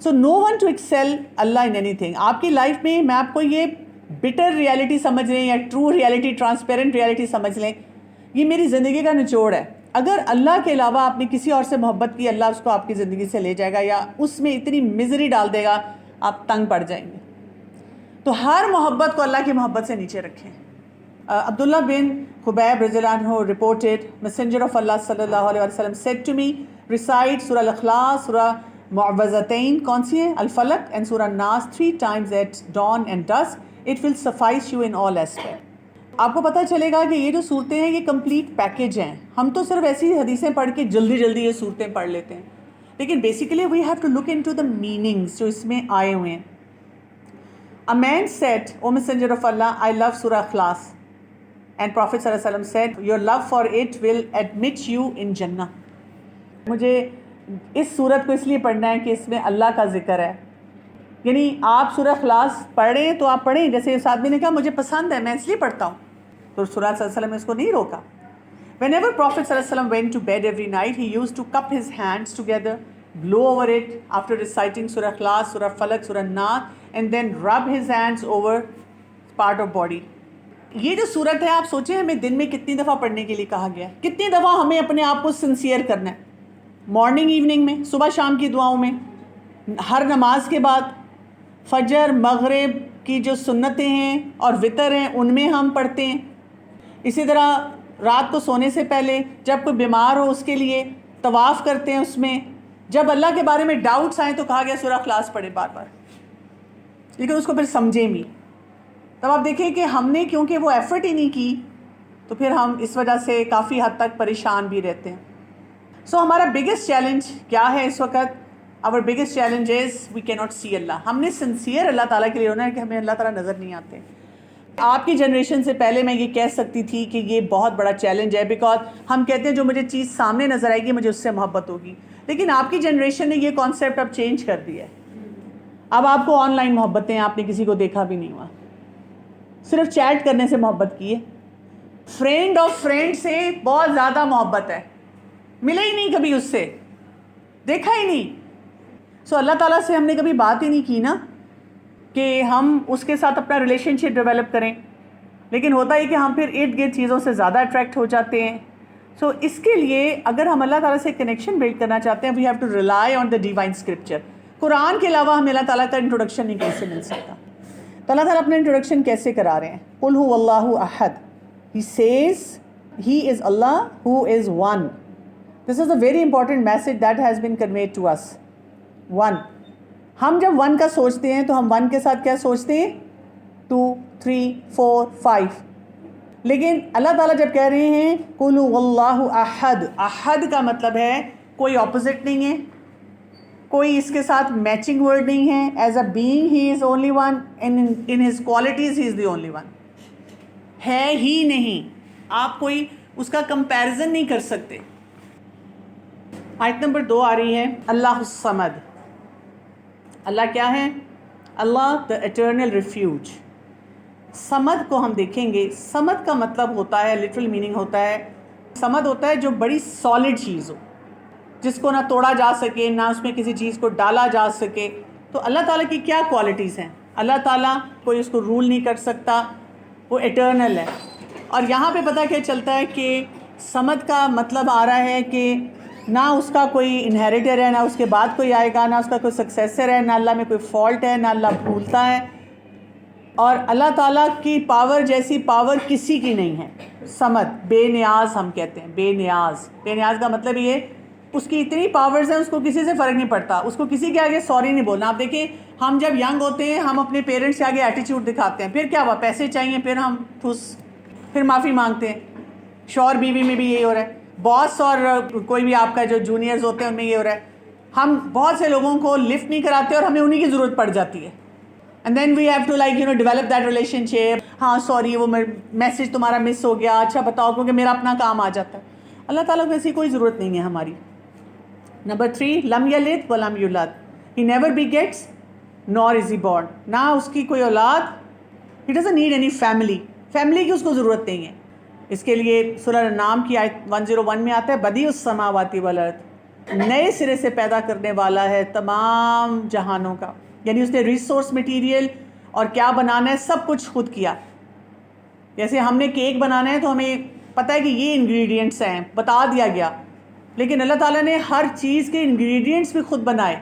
So no one to excel Allah in اینی تھنگ. آپ کی لائف میں میں آپ کو یہ بٹر ریالٹی سمجھ لیں یا ٹرو ریالٹی, ٹرانسپیرنٹ ریالٹی سمجھ لیں, یہ میری زندگی کا نچوڑ ہے. اگر اللہ کے علاوہ آپ نے کسی اور سے محبت کی, اللہ اس کو آپ کی زندگی سے لے جائے گا یا اس میں اتنی مزری ڈال دے گا آپ تنگ پڑ جائیں گے. تو ہر محبت کو اللہ کی محبت سے نیچے رکھیں. عبداللہ بن خبیب رضی اللہ عنہ reported, Messenger of Allah صلی اللہ علیہ وسلم said to me, recite سورہ الاخلاص, سورہ معوذتین کون سی ہے, الفلق, and سورہ الناس 3 times at dawn and dusk. It will suffice you in all aspects. آپ کو پتہ چلے گا کہ یہ جو صورتیں ہیں یہ کمپلیٹ پیکج ہیں. ہم تو صرف ایسی حدیثیں پڑھ کے جلدی جلدی یہ صورتیں پڑھ لیتے ہیں, لیکن basically we have to look into the meanings جو اس میں آئے ہوئے ہیں. A man said, O Messenger of Allah, I love Surah Ikhlas. And Prophet صلی اللہ علیہ وسلم said, your love for it will admit you in Jannah. مجھے اس صورت کو اس لیے پڑھنا ہے کہ اس میں اللہ کا ذکر ہے. یعنی آپ سورہ اخلاص پڑھیں تو آپ پڑھیں, جیسے اس آدمی نے کہا مجھے پسند ہے میں اس لیے پڑھتا ہوں, تو سورہ صلی اللہ علیہ وسلم نے اس کو نہیں روکا. Whenever Prophet صلی اللہ علیہ وسلم went to bed every night, he used to cup his hands together, blow over it after reciting Surah Ikhlas, Surah Falaq, Surah Nas, and then rub his hands over part of body. یہ جو صورت ہے آپ سوچیں ہمیں دن میں کتنی دفعہ پڑھنے کے لیے کہا گیا ہے, کتنی دفعہ ہمیں اپنے آپ کو سنسیئر کرنا ہے. مارننگ ایوننگ میں, صبح شام کی دعاؤں میں, ہر نماز کے بعد, فجر مغرب کی جو سنتیں ہیں اور وطر ہیں ان میں ہم پڑھتے ہیں. اسی طرح رات کو سونے سے پہلے جب کوئی بیمار ہو اس کے لیے طواف کرتے ہیں. اس میں جب اللہ کے بارے میں ڈاؤٹس آئیں تو کہا گیا سورہ اخلاص پڑھیں بار بار, لیکن اس کو پھر سمجھیں بھی. تب آپ دیکھیں کہ ہم نے کیونکہ وہ ایفرٹ ہی نہیں کی تو پھر ہم اس وجہ سے کافی حد تک پریشان بھی رہتے ہیں. سو ہمارا بگیسٹ چیلنج کیا ہے اس وقت؟ آور بگیسٹ چیلنج از وی کی ناٹ سی اللہ. ہم نے سنسیئر اللہ تعالیٰ کے لیے ہونا ہے کہ ہمیں اللہ تعالیٰ نظر نہیں آتے. آپ کی جنریشن سے پہلے میں یہ کہہ سکتی تھی کہ یہ بہت بڑا چیلنج ہے, بیکاز ہم کہتے ہیں جو مجھے چیز سامنے نظر آئے گی مجھے اس سے محبت ہوگی. لیکن آپ کی جنریشن نے یہ کانسیپٹ اب چینج کر دیا ہے. اب آپ کو آن لائن محبتیں, آپ نے کسی کو دیکھا بھی نہیں ہوا, صرف چیٹ کرنے سے محبت کی ہے. فرینڈ آف فرینڈ سے بہت زیادہ محبت ہے, ملے ہی نہیں کبھی, اس سے دیکھا ہی نہیں. سو اللہ تعالیٰ سے ہم نے کبھی بات ہی نہیں کی نا کہ ہم اس کے ساتھ اپنا ریلیشن شپ ڈیولپ کریں. لیکن ہوتا ہے کہ ہم پھر ارد گرد چیزوں سے زیادہ اٹریکٹ ہو جاتے ہیں. سو اس کے لیے اگر ہم اللہ تعالیٰ سے کنیکشن بلڈ کرنا چاہتے ہیں, we have to rely on the divine scripture. Quran کے علاوہ ہمیں اللہ تعالیٰ کا انٹروڈکشن نہیں کیسے مل سکتا. تو اللہ تعالیٰ اپنا انٹروڈکشن کیسے کرا رہے ہیں؟ قل هو اللہ احد. He says He is Allah who is one. This is a very important message that has been conveyed to us. One. ہم جب ون کا سوچتے ہیں تو ہم ون کے ساتھ کیا سوچتے ہیں؟ 2, 3, 4, 5. لیکن اللہ تعالیٰ جب کہہ رہے ہیں قل هو اللہ احد, احد کا مطلب ہے کوئی اپوزٹ نہیں ہے, کوئی اس کے ساتھ میچنگ ورڈ نہیں ہے. As a being he is only one, in his qualities he is the only one. ہے ہی نہیں, آپ کوئی اس کا کمپیریزن نہیں کر سکتے. آیت نمبر 2 آ رہی ہے, اللہ الصمد. اللہ کیا ہے؟ اللہ دا ایٹرنل ریفیوج. صمد کو ہم دیکھیں گے, صمد کا مطلب ہوتا ہے, لٹرل میننگ ہوتا ہے, صمد ہوتا ہے جو بڑی سالڈ چیز ہو, جس کو نہ توڑا جا سکے نہ اس میں کسی چیز کو ڈالا جا سکے. تو اللہ تعالیٰ کی کیا کوالٹیز ہیں؟ اللہ تعالیٰ کوئی اس کو رول نہیں کر سکتا, وہ ایٹرنل ہے. اور یہاں پہ پتہ کیا چلتا ہے کہ صمد کا مطلب آ رہا ہے کہ نہ اس کا کوئی انہیریٹر ہے, نہ اس کے بعد کوئی آئے گا, نہ اس کا کوئی سکسیسر ہے, نہ اللہ میں کوئی فالٹ ہے, نہ اللہ بھولتا ہے. اور اللہ تعالیٰ کی پاور جیسی پاور کسی کی نہیں ہے. صمد, بے نیاز ہم کہتے ہیں, بے نیاز. بے نیاز کا مطلب یہ اس کی اتنی پاورز ہیں اس کو کسی سے فرق نہیں پڑتا, اس کو کسی کے آگے سوری نہیں بولنا. آپ دیکھیں ہم جب ینگ ہوتے ہیں ہم اپنے پیرنٹس کے آگے ایٹیٹیوڈ دکھاتے ہیں, پھر کیا ہوا, پیسے چاہیے پھر ہم پھر معافی مانگتے ہیں. شوہر بیوی میں بھی یہی ہو رہا ہے, باس اور کوئی بھی آپ کا جو جونیئرز ہوتے ہیں ان میں یہ ہو رہا ہے. ہم بہت سے لوگوں کو لفٹ نہیں کراتے اور ہمیں انہی کی ضرورت پڑ جاتی ہے. And then we have to develop that relationship. ہاں سوری وہ میسج تمہارا مس ہو گیا, اچھا بتاؤ, کیونکہ میرا اپنا کام آ جاتا ہے. اللہ تعالیٰ کو ایسی کوئی ضرورت نہیں ہے ہماری. نمبر 3, لم یلد ولم یولد. He never begets nor is he born. نہ اس کی کوئی اولاد, he doesn't need any family. Family کی اس کو ضرورت نہیں ہے. اس کے لیے سورہ الانعام کی آیت 101 میں آتا ہے بدیع السماوات والارض. نئے سرے سے پیدا کرنے والا ہے تمام جہانوں کا. یعنی اس نے ریسورس مٹیریل اور کیا بنانا ہے سب کچھ خود کیا. جیسے ہم نے کیک بنانا ہے تو ہمیں پتہ ہے کہ یہ انگریڈینٹس ہیں، بتا دیا گیا، لیکن اللہ تعالیٰ نے ہر چیز کے انگریڈینٹس بھی خود بنائے.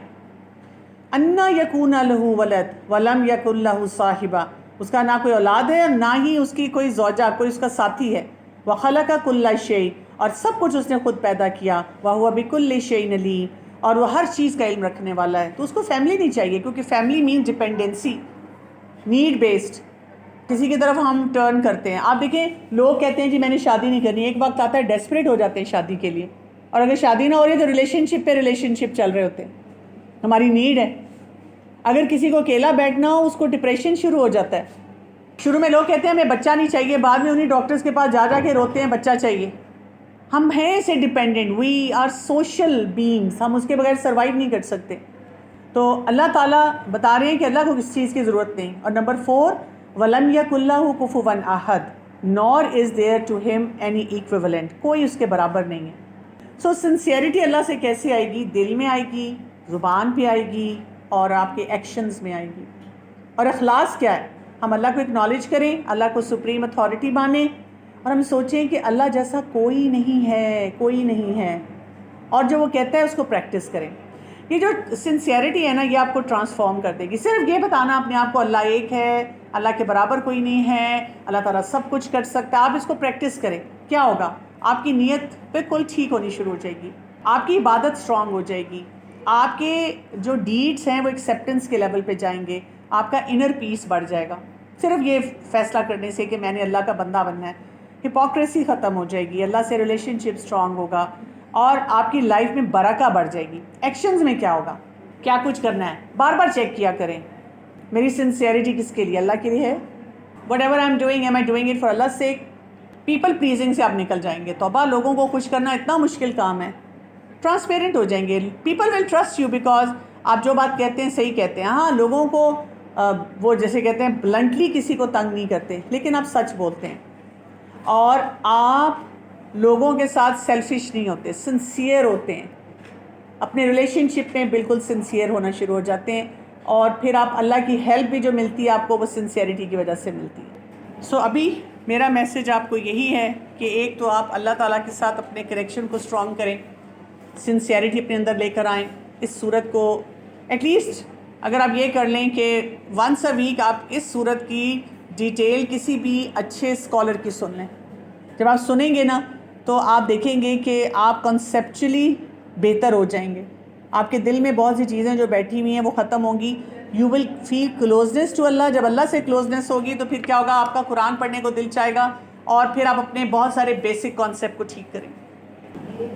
انا یکون لہ ولد ولم یکن لہ صاحبہ، اس کا نہ کوئی اولاد ہے اور نہ ہی اس کی کوئی زوجہ، کوئی اس کا ساتھی ہے. وخلق کل شیء، اور سب کچھ اس نے خود پیدا کیا. وہو بکل شیء علیم، اور وہ ہر چیز کا علم رکھنے والا ہے. تو اس کو فیملی نہیں چاہیے، کیونکہ family man dependency, need based. کسی کی طرف ہم ٹرن کرتے ہیں. آپ دیکھیں لوگ کہتے ہیں جی میں نے شادی نہیں کرنی، ایک وقت آتا ہے ڈیسپریٹ ہو جاتے ہیں شادی کے لیے، اور اگر شادی نہ ہو رہی ہے تو ریلیشن شپ پہ ریلیشن شپ چل رہے ہوتے ہیں. ہماری نیڈ ہے. اگر کسی کو اکیلا بیٹھنا ہو اس کو ڈپریشن شروع ہو جاتا ہے. شروع میں لوگ کہتے ہیں ہمیں بچہ نہیں چاہیے، بعد میں انہیں ڈاکٹرز کے پاس جا جا کے روتے ہیں بچہ چاہیے. ہم ہیں اسے dependent, we are social beings, ہم اس کے بغیر سروائیو نہیں کر سکتے. تو اللہ تعالیٰ بتا رہے ہیں کہ اللہ کو کس چیز کی ضرورت نہیں. اور نمبر 4، وَلَمْ يَكُنْ لَهُ كُفُوًا أَحَدٌ nor is there to him any equivalent، کوئی اس کے برابر نہیں ہے. سو سنسیئرٹی اللہ سے کیسے آئے گی؟ دل میں آئے گی، زبان پہ آئے گی، اور آپ کے ایکشنز میں آئے گی. اور اخلاص کیا ہے؟ ہم اللہ کو اکنالج کریں، اللہ کو سپریم اتھارٹی مانیں، اور ہم سوچیں کہ اللہ جیسا کوئی نہیں ہے، کوئی نہیں ہے، اور جو وہ کہتا ہے اس کو پریکٹس کریں. یہ جو سنسیئرٹی ہے نا، یہ آپ کو ٹرانسفارم کر دے گی. صرف یہ بتانا اپنے آپ کو اللہ ایک ہے، اللہ کے برابر کوئی نہیں ہے، اللہ تعالیٰ سب کچھ کر سکتا ہے، آپ اس کو پریکٹس کریں. کیا ہوگا؟ آپ کی نیت بالکل ٹھیک ہونی شروع ہو جائے گی، آپ کی عبادت اسٹرانگ ہو جائے گی، آپ کے جو ڈیڈس ہیں وہ ایکسیپٹنس کے لیول پہ جائیں گے، آپ کا انر پیس بڑھ جائے گا. صرف یہ فیصلہ کرنے سے کہ میں نے اللہ کا بندہ بننا ہے. ہپوکریسی ختم ہو جائے گی، اللہ سے ریلیشن شپ اسٹرانگ ہوگا، اور آپ کی لائف میں برکت بڑھ جائے گی. ایکشنز میں کیا ہوگا؟ کیا کچھ کرنا ہے بار بار چیک کیا کریں، میری سنسیئرٹی کس کے لیے؟ اللہ کے لیے ہے. Whatever I am doing, am I doing it for اللہ سیک؟ پیپل پلیزنگ سے آپ نکل جائیں گے. توبہ، لوگوں کو خوش کرنا اتنا مشکل کام ہے. ٹرانسپیرنٹ ہو جائیں گے. People will trust you because آپ جو بات کہتے ہیں صحیح کہتے ہیں. ہاں، لوگوں کو وہ جیسے کہتے ہیں بلنٹلی کسی کو تنگ نہیں کرتے، لیکن آپ سچ بولتے ہیں، اور آپ لوگوں کے ساتھ سیلفش نہیں ہوتے، سنسیئر ہوتے ہیں. اپنے ریلیشن شپ میں بالکل سنسیئر ہونا شروع ہو جاتے ہیں، اور پھر آپ اللہ کی ہیلپ بھی جو ملتی ہے آپ کو وہ سنسیئرٹی کی وجہ سے ملتی ہے. سو ابھی میرا میسج آپ کو یہی ہے کہ ایک تو آپ اللہ تعالیٰ کے ساتھ اپنے کنیکشن کو اسٹرانگ کریں، سنسیئرٹی اپنے اندر لے کر آئیں. اس صورت کو ایٹ لیسٹ اگر آپ یہ کر لیں کہ ونس اے ویک آپ اس صورت کی ڈیٹیل کسی بھی اچھے اسکالر کی سن لیں. جب آپ سنیں گے نا تو آپ دیکھیں گے کہ آپ کنسیپچولی بہتر ہو جائیں گے. آپ کے دل میں بہت سی چیزیں جو بیٹھی ہوئی ہیں وہ ختم ہوں گی. You will feel closeness to Allah. جب اللہ سے کلوزنس ہوگی تو پھر کیا ہوگا؟ آپ کا قرآن پڑھنے کو دل چاہے گا، اور پھر آپ اپنے بہت سارے بیسک کانسیپٹ کو ٹھیک کریں گے.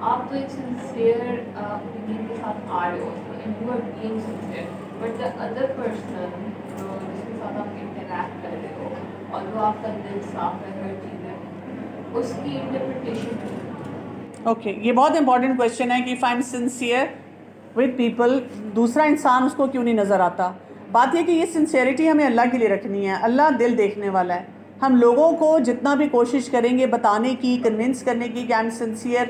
آپ تو ایک سنسیئر اوپینین کے ساتھ آ رہے ہو، and you are being sincere, but the other person جس کے ساتھ آپ انٹریکٹ کر رہے ہو اور وہ آپ کا دل صاف ہے، ہر چیز ہے، اس کی انٹرپریٹیشن. اوکے، یہ بہت امپورٹنٹ کویشچن ہے کہ if I am sincere with people, دوسرا انسان اس کو کیوں نہیں نظر آتا؟ بات یہ کہ یہ سنسیئرٹی ہمیں اللہ کے لیے رکھنی ہے. اللہ دل دیکھنے والا ہے. ہم لوگوں کو جتنا بھی کوشش کریں گے بتانے کی، کنونس کرنے کی کہ آئی ایم سنسیئر،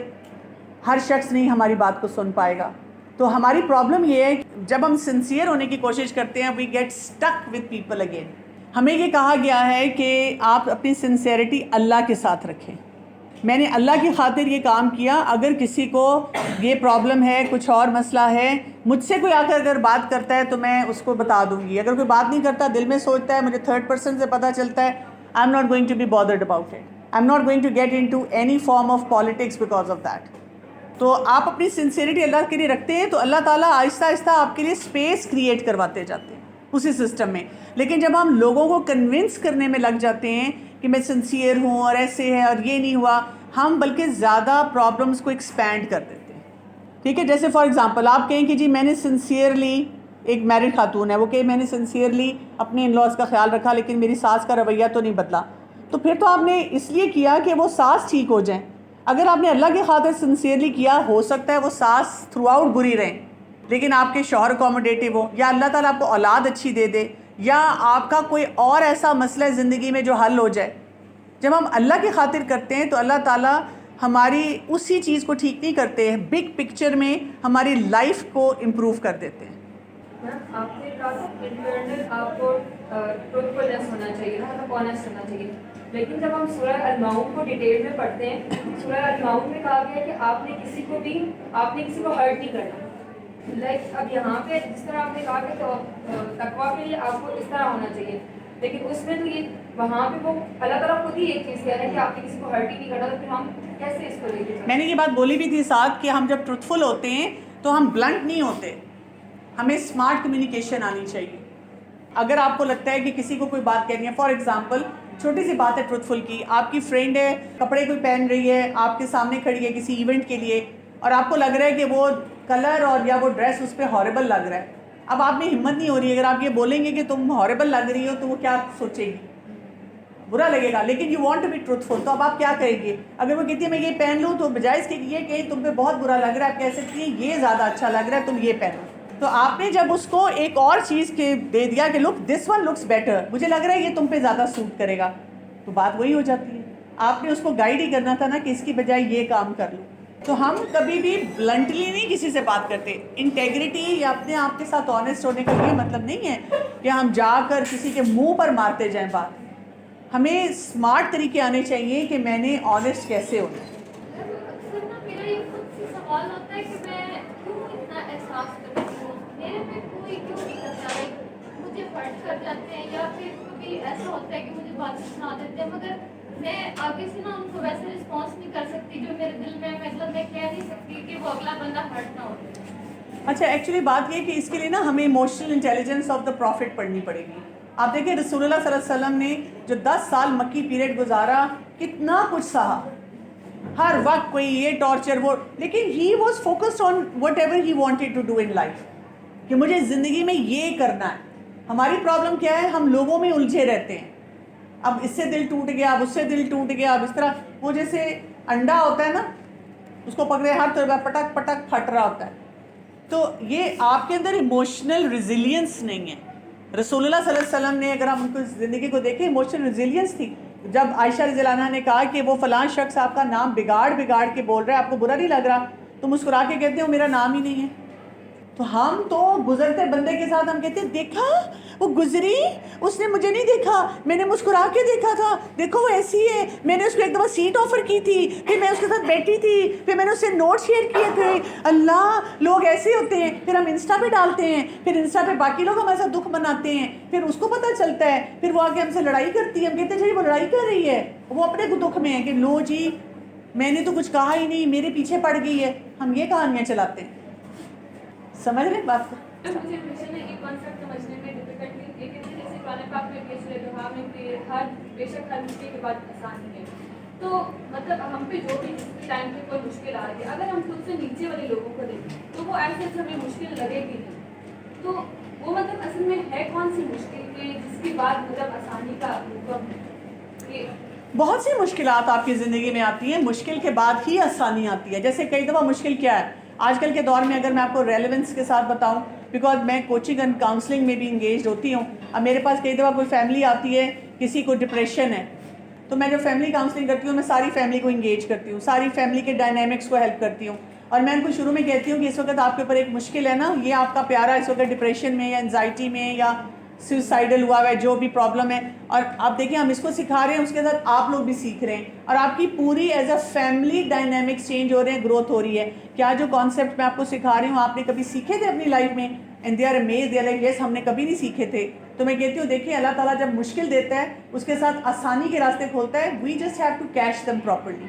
ہر شخص نہیں ہماری بات کو سن پائے گا. تو ہماری پرابلم یہ ہے کہ جب ہم سنسیئر ہونے کی کوشش کرتے ہیں we get stick with people again. ہمیں یہ کہا گیا ہے کہ آپ اپنی سنسیئرٹی اللہ کے ساتھ رکھیں. میں نے اللہ کی خاطر یہ کام کیا. اگر کسی کو یہ پرابلم ہے، کچھ اور مسئلہ ہے، مجھ سے کوئی آ کر اگر بات کرتا ہے تو میں اس کو بتا دوں گی. اگر کوئی بات نہیں کرتا، دل میں سوچتا ہے، مجھے تھرڈ پرسن سے پتہ چلتا ہے، I am not going to be bothered about it. I am not going to get into any form of politics because of that. تو آپ اپنی سنسیئرٹی اللہ کے لیے رکھتے ہیں تو اللہ تعالیٰ آہستہ آہستہ آپ کے لیے اسپیس کریٹ کرواتے جاتے ہیں اسی سسٹم میں. لیکن جب ہم لوگوں کو کنونس کرنے میں لگ جاتے ہیں کہ میں سنسیئر ہوں اور ایسے ہے اور یہ نہیں ہوا، ہم بلکہ زیادہ پرابلمس کو ایکسپینڈ کر دیتے ہیں. ٹھیک ہے، جیسے فار ایگزامپل آپ کہیں کہ جی میں نے سنسیئرلی، ایک میرڈ خاتون ہے وہ کہ میں نے سنسیئرلی اپنے ان لاز کا خیال رکھا لیکن میری ساس کا رویہ تو نہیں بدلا. تو پھر تو آپ نے اس لیے کیا کہ وہ ساس ٹھیک ہو جائیں. اگر آپ نے اللہ کی خاطر سنسیئرلی کیا، ہو سکتا ہے وہ ساس تھرو آؤٹ بری رہیں، لیکن آپ کے شوہر اکوموڈیٹو ہو، یا اللہ تعالیٰ آپ کو اولاد اچھی دے دے، یا آپ کا کوئی اور ایسا مسئلہ ہے زندگی میں جو حل ہو جائے، جب ہم اللہ کی خاطر کرتے ہیں تو اللہ تعالیٰ ہماری اسی چیز کو ٹھیک نہیں کرتے ہیں، بگ پکچر میں ہماری لائف کو امپروو کر دیتے ہیں۔ میم آپ نے کہا تھا انٹرنل آپ کو ٹروتھفلنس ہونا چاہیے، مطلب آنیسٹ ہونا چاہیے، لیکن جب ہم سورہ المعون کو ڈیٹیل میں پڑھتے ہیں، سورہ المعون میں کہا گیا کہ آپ نے کسی کو ہرٹ نہیں کرنا۔ لائک اب یہاں پہ جس طرح آپ نے کہا کہ تقویٰ کے لیے آپ کو اس طرح ہونا چاہیے، لیکن اس میں تو یہ وہاں پہ وہ اللہ تعالیٰ خود ہی ایک چیز کہہ رہے ہیں کہ آپ نے کسی کو ہرٹ ہی نہیں کرنا، تو پھر ہم کیسے اس کو لے کے میں نے یہ بات بولی بھی تھی ساتھ کہ ہم جب ٹروتھفل ہوتے ہیں تو ہم بلنٹ نہیں ہوتے، ہمیں اسمارٹ کمیونیکیشن آنی چاہیے۔ اگر آپ کو لگتا ہے کہ کسی کو کوئی بات کہنی ہے، فار ایگزامپل چھوٹی سی بات ہے ٹروتھفل کی، آپ کی فرینڈ ہے، کپڑے کوئی پہن رہی ہے، آپ کے سامنے کھڑی ہے کسی ایونٹ کے لیے، اور آپ کو لگ رہا ہے کہ وہ کلر اور یا وہ ڈریس اس پہ ہارریبل لگ رہا ہے، اب آپ میں ہمت نہیں ہو رہی ہے، اگر آپ یہ بولیں گے کہ تم ہارریبل لگ رہی ہو تو وہ کیا سوچے گی؟ برا لگے گا، لیکن you want to be truthful, تو اب آپ کیا کریں گے؟ اگر وہ کہتی ہے میں یہ پہن لوں، تو بجائے اس کے یہ کہ تم پہ بہت برا لگ رہا ہے، آپ کہہ سکتی ہیں یہ زیادہ اچھا لگ رہا ہے، تم یہ پہنو۔ تو آپ نے جب اس کو ایک اور چیز کے دے دیا کہ لک دس ون لکس بیٹر، مجھے لگ رہا ہے یہ تم پہ زیادہ سوٹ کرے گا، تو بات وہی ہو جاتی ہے۔ آپ نے اس کو گائیڈ ہی کرنا تھا نا کہ اس کی بجائے یہ کام کر لوں۔ تو ہم کبھی بھی بلنٹلی نہیں کسی سے بات کرتے۔ انٹیگریٹی یا اپنے آپ کے ساتھ آنیسٹ ہونے کا یہ مطلب نہیں ہے کہ ہم جا کر کسی کے منہ پر مارتے جائیں بات۔ ہمیں اسمارٹ طریقے آنے چاہیے کہ میں نے آنیسٹ کیسے ہونا ہے۔ اکثر نا میرا یہ خود سے سوال ہوتا ہے کہ میں کیوں اتنا احساس کرتی ہوں، میرے پہ کوئی کیوں نہیں کرتا ہے، مجھے ہرٹ کر جاتے ہیں، یا پھر کبھی ایسا ہوتا ہے کہ مجھے باتیں سنا دیتے ہیں، مگر میں آگے سے نا ان کو ویسے رسپانس نہیں کر سکتی جو میرے دل میں، مطلب میں کہہ نہیں سکتی کہ وہ اگلا بندہ ہرٹ نہ ہو جائے۔ اچھا، ایکچولی بات یہ کہ اس کے لیے نا ہمیں emotional intelligence of the prophet پڑھنی پڑے گی۔ آپ دیکھیں رسول اللہ صلی اللہ علیہ وسلم نے جو 10 سال مکی پیریڈ گزارا، کتنا کچھ سہا، ہر وقت کوئی یہ ٹارچر وہ، لیکن he was focused on whatever he wanted to do in life, کہ مجھے زندگی میں یہ کرنا ہے۔ ہماری پرابلم کیا ہے؟ ہم لوگوں میں الجھے رہتے ہیں، اب اس سے دل ٹوٹ گیا، اب اس سے دل ٹوٹ گیا، اب اس طرح، وہ جیسے انڈا ہوتا ہے نا، اس کو پکڑے ہر طرف پٹک پٹک پھٹ رہا ہوتا ہے۔ تو یہ آپ کے اندر ایموشنل ریزیلینس نہیں ہے۔ رسول اللہ صلی اللہ علیہ وسلم نے، اگر ہم ان کو زندگی کو دیکھیں، ایموشنل ریزیلینس تھی۔ جب عائشہ رضی اللہ عنہا نے کہا کہ وہ فلاں شخص آپ کا نام بگاڑ بگاڑ کے بول رہا ہے، آپ کو برا نہیں لگ رہا، تو مسکرا کے کہتے ہیں وہ میرا نام ہی نہیں ہے۔ تو ہم تو گزرتے بندے کے ساتھ ہم کہتے ہیں دیکھا وہ گزری، اس نے مجھے نہیں دیکھا، میں نے مسکرا کے دیکھا تھا، دیکھو وہ ایسی ہے، میں نے اس کو ایک دفعہ سیٹ آفر کی تھی، پھر میں اس کے ساتھ بیٹھی تھی، پھر میں نے اس سے نوٹ شیئر کیے تھے۔ اللہ، لوگ ایسے ہوتے ہیں، پھر ہم انسٹا پہ ڈالتے ہیں، پھر انسٹا پہ باقی لوگ ہمارے ساتھ دکھ مناتے ہیں، پھر اس کو پتہ چلتا ہے، پھر وہ آگے ہم سے لڑائی کرتی ہے، ہم کہتے ہیں جی وہ لڑائی کر رہی ہے، وہ اپنے کو دکھ میں ہے کہ لو جی میں نے تو کچھ کہا ہی نہیں، میرے پیچھے پڑ گئی ہے۔ ہم یہ کہانیاں چلاتے ہیں۔ سمجھ رہے بات کو؟ مجھے ہمیشہ نا یہ کانسیپٹ سمجھنے میں ڈفیکلٹی یہ کہ جیسے قرآن پاک میں پیش ہے دعا میں کہ ہر بے شک ہر مشکل کے بعد آسانی ہے، تو مطلب ہم پہ جو بھی جس ٹائم پہ کوئی مشکل آ رہی ہے، اگر ہم خود سے نیچے والے لوگوں کو دیکھیں تو وہ ایسے ہمیں مشکل لگے گی نہیں، تو وہ مطلب اصل میں ہے کون سی مشکل کہ جس کے بعد مطلب آسانی کا مطلب کہ بہت سی مشکلات آپ کی زندگی میں آتی ہیں، مشکل کے بعد ہی آسانی آتی ہے۔ جیسے کئی دفعہ مشکل کیا ہے آج کل کے دور میں، اگر میں آپ کو ریلیونس کے ساتھ بتاؤں، بیکاز میں کوچنگ اینڈ کاؤنسلنگ میں بھی انگیجڈ ہوتی ہوں۔ اب میرے پاس کئی دفعہ کوئی فیملی آتی ہے، کسی کو ڈپریشن ہے، تو میں جو فیملی کاؤنسلنگ کرتی ہوں، میں ساری فیملی کو انگیج کرتی ہوں، ساری فیملی کے ڈائنامکس کو ہیلپ کرتی ہوں، اور میں ان کو شروع میں کہتی ہوں کہ اس وقت آپ کے اوپر ایک مشکل ہے نا، یہ آپ کا پیارا اس وقت ڈپریشن میں یا انزائٹی میں یا سوسائڈل ہوا ہے، جو بھی پرابلم ہے، اور آپ دیکھیں ہم اس کو سکھا رہے ہیں، اس کے ساتھ آپ لوگ بھی سیکھ رہے ہیں، اور آپ کی پوری as a family dynamics change ہو رہے ہیں، گروتھ ہو رہی ہے۔ کیا جو کانسیپٹ میں آپ کو سکھا رہی ہوں آپ نے کبھی سیکھے تھے اپنی لائف میں؟ And they are amazed, they are like yes ہم نے کبھی نہیں سیکھے تھے۔ تو میں کہتی ہوں دیکھیں اللہ تعالیٰ جب مشکل دیتا ہے اس کے ساتھ آسانی کے راستے کھولتا ہے، we just have to catch them properly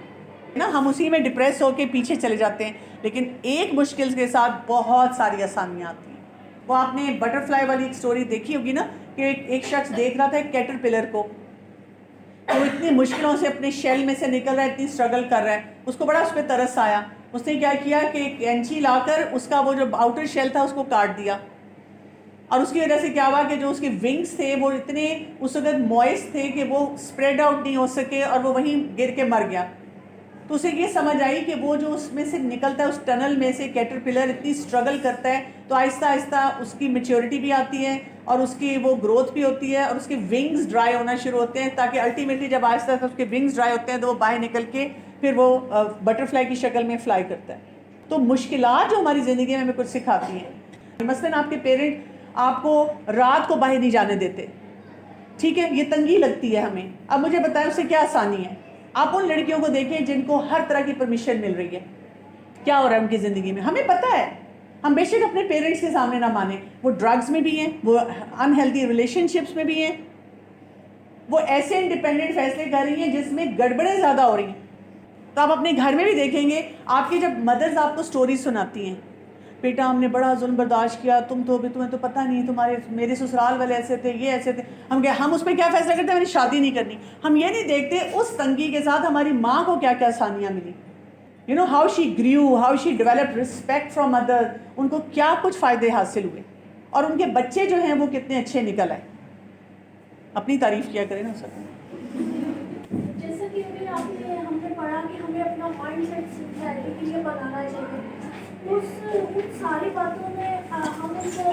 نا۔ ہم اسی میں ڈپریس ہو کے پیچھے چلے جاتے ہیں، لیکن ایک مشکل کے ساتھ بہت ساری آسانیاں آتی ہیں۔ وہ آپ نے بٹر فلائی والی ایک سٹوری دیکھی ہوگی نا، کہ ایک شخص دیکھ رہا تھا ایک کیٹر پلر کو، وہ اتنی مشکلوں سے اپنے شیل میں سے نکل رہا ہے، اتنی اسٹرگل کر رہا ہے، اس کو بڑا اس پہ ترس آیا۔ اس نے کیا کیا کہ ایک کینچی لا کر اس کا وہ جو آؤٹر شیل تھا اس کو کاٹ دیا، اور اس کی وجہ سے کیا ہوا کہ جو اس کے ونگز تھے وہ اتنے اس وقت موئسٹ تھے کہ وہ اسپریڈ آؤٹ نہیں ہو سکے، اور وہ وہیں گر کے مر گیا۔ تو اسے یہ سمجھ آئی کہ وہ جو اس میں سے نکلتا ہے اس ٹنل میں سے کیٹرپلر اتنی اسٹرگل کرتا ہے تو آہستہ آہستہ اس کی میچیورٹی بھی آتی ہے اور اس کی وہ گروتھ بھی ہوتی ہے اور اس کے ونگز ڈرائی ہونا شروع ہوتے ہیں تاکہ الٹیمیٹلی جب آہستہ آہستہ اس کے ونگز ڈرائی ہوتے ہیں تو وہ باہر نکل کے پھر وہ بٹرفلائی کی شکل میں فلائی کرتا ہے. تو مشکلات جو ہماری زندگی میں ہمیں کچھ سکھاتی ہیں. مثلاً آپ کے پیرنٹ آپ کو رات کو باہر نہیں جانے دیتے, ٹھیک ہے, یہ تنگی لگتی ہے ہمیں. اب مجھے بتائیں اس سے کیا آسانی ہے. آپ ان لڑکیوں کو دیکھیں جن کو ہر طرح کی پرمیشن مل رہی ہے, کیا ہو رہا ہے ان کی زندگی میں, ہمیں پتہ ہے. ہم بے شک اپنے پیرنٹس کے سامنے نہ مانیں, وہ ڈرگز میں بھی ہیں, وہ انہیلدی ریلیشن شپس میں بھی ہیں, وہ ایسے انڈیپینڈنٹ فیصلے کر رہی ہیں جس میں گڑبڑیں زیادہ ہو رہی ہیں. تو آپ اپنے گھر میں بھی دیکھیں گے آپ کی جب مدرز آپ کو سٹوری سناتی ہیں, بیٹا ہم نے بڑا ظلم برداشت کیا, تمہیں تو پتہ نہیں, میرے سسرال والے ایسے تھے, یہ ایسے تھے. ہم اس پہ کیا فیصلہ کرتے ہیں, ہماری شادی نہیں کرنی. ہم یہ نہیں دیکھتے اس تنگی کے ساتھ ہماری ماں کو کیا کیا آسانیاں ملی. You know how she grew, how she develop respect from other, ان کو کیا کچھ فائدے حاصل ہوئے اور ان کے بچے جو ہیں وہ کتنے اچھے نکل آئے. اپنی تعریف کیا کریں نا سر. جیسا کہ ابھی ہم نے پڑھا کہ ہمیں اپنا مائنڈ سیٹ سوسائٹی کے لیے بنانا چاہیے. ان ساری باتوں میں ہم ان کو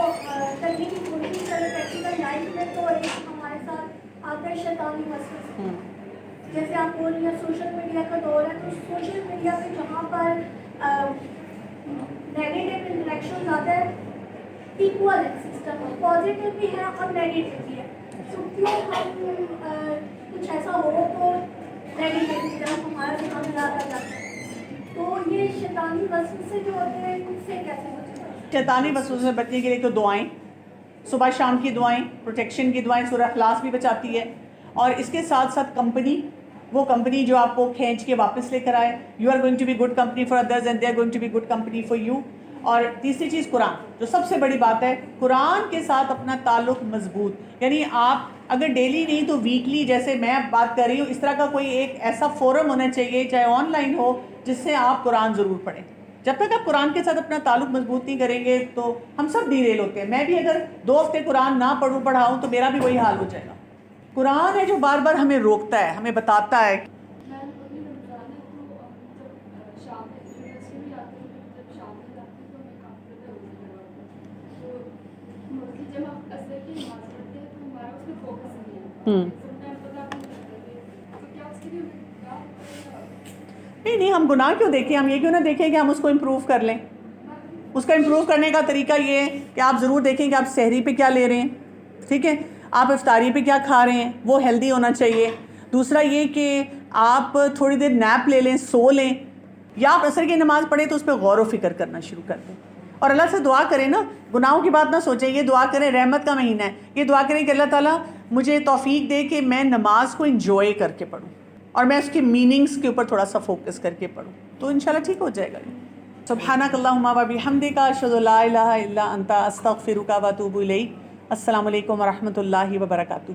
کرنے کی کوشش کریں پریکٹیکل لائف میں, تو ایک ہمارے ساتھ آتا ہے شیطانی وسوسے. جیسے آپ بول رہی ہیں سوشل میڈیا کا دور ہے, تو سوشل میڈیا پہ جہاں پر نیگیٹو انٹریکشن زیادہ ہے, ایکول سسٹم پازیٹیو بھی ہے اور نیگیٹو بھی ہے. تو کیوں ہم کچھ ایسا ہو تو نیگیٹو کی طرف ہمارا دھیان زیادہ جاتا ہے. تو یہ شیطانی وسوسے جو ہوتے ہیں ان سے کیسے بچنا؟ شیطانی وسوسے سے بچنے کے لیے تو دعائیں, صبح شام کی دعائیں, پروٹیکشن کی دعائیں, سورہ اخلاص بھی بچاتی ہے. اور اس کے ساتھ ساتھ کمپنی, وہ کمپنی جو آپ کو کھینچ کے واپس لے کر آئے. You are going to be good company for others and they are going to be good company for you. اور تیسری چیز قرآن, جو سب سے بڑی بات ہے, قرآن کے ساتھ اپنا تعلق مضبوط. یعنی آپ اگر ڈیلی نہیں تو ویکلی, جیسے میں بات کر رہی ہوں, اس طرح کا کوئی ایک ایسا فورم ہونا چاہیے چاہے آن لائن ہو جس سے آپ قرآن ضرور پڑھیں. جب تک آپ قرآن کے ساتھ اپنا تعلق مضبوط نہیں کریں گے تو ہم سب ڈیریل ہوتے ہیں. میں بھی اگر 2 ہفتے قرآن نہ پڑھاؤں تو میرا بھی وہی حال ہو جائے گا. قرآن ہے جو بار بار ہمیں روکتا ہے, ہمیں بتاتا ہے. نہیں, ہم گناہ کیوں دیکھیں, ہم یہ کیوں نہ دیکھیں کہ ہم اس کو امپروو کر لیں. اس کا امپروو کرنے کا طریقہ یہ ہے کہ آپ ضرور دیکھیں کہ آپ سحری پہ کیا لے رہے ہیں, ٹھیک ہے, آپ افطاری پہ کیا کھا رہے ہیں, وہ ہیلدی ہونا چاہیے. دوسرا یہ کہ آپ تھوڑی دیر نیپ لے لیں, سو لیں, یا آپ عصر کی نماز پڑھیں تو اس پہ غور و فکر کرنا شروع کر دیں. اور اللہ سے دعا کریں نا, گناہوں کی بات نہ سوچیں, یہ دعا کریں, رحمت کا مہینہ ہے, یہ دعا کریں کہ اللہ تعالیٰ مجھے توفیق دے کہ میں نماز کو انجوائے کر کے پڑھوں اور میں اس کی میننگز کے اوپر تھوڑا سا فوکس کر کے پڑھوں, تو انشاءاللہ ٹھیک ہو جائے گا. سبحانک اللہم و بحمدک, اشہد ان لا الہ الا انت, استغفرک و اتوب الیک. السلام علیکم و رحمۃ اللہ وبرکاتہ.